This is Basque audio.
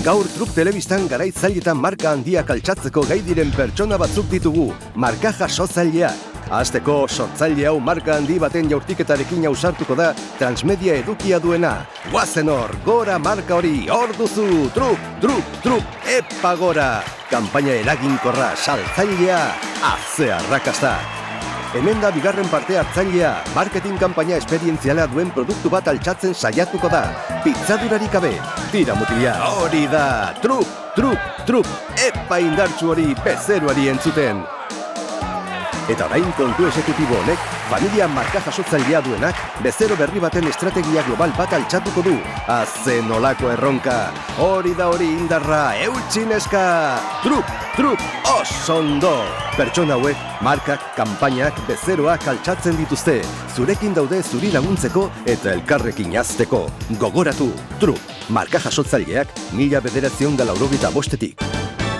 Gaur Truk telebistan garaitzailetan marka handiak altxatzeko gai diren pertsona batzuk ditugu, marka jasotzaileak. Azteko sortzaile hau marka handi baten jaurtiketarekin ausartuko da transmedia edukia duena. Guazen hor, gora marka hori, hor duzu, Truk, epa gora! Kanpaina eraginkorra, saltzailea, azea arrakasta. Hemen da bigarren parte hartzailea, marketing kanpaina esperientziala duen produktu bat altxatzen saiatuko da. Pitzadurarik gabe, tira mutilia, hori da, Truk, epa indartsu hori bezeroari entzuten. Eta orain kontu exekutibo honek, familia marka jasotzailea duenak, bezero berri baten estrategia global bat altxatuko du. Aze nolako erronka, hori da hori indarra, eutxineska! Truk, oso ondo! Pertsona hauek, markak, kanpainak, bezeroak altxatzen dituzte. Zurekin daude zuri laguntzeko eta elkarrekin hazteko. Gogoratu, Truk, marka jasotzaileak 1995-etik.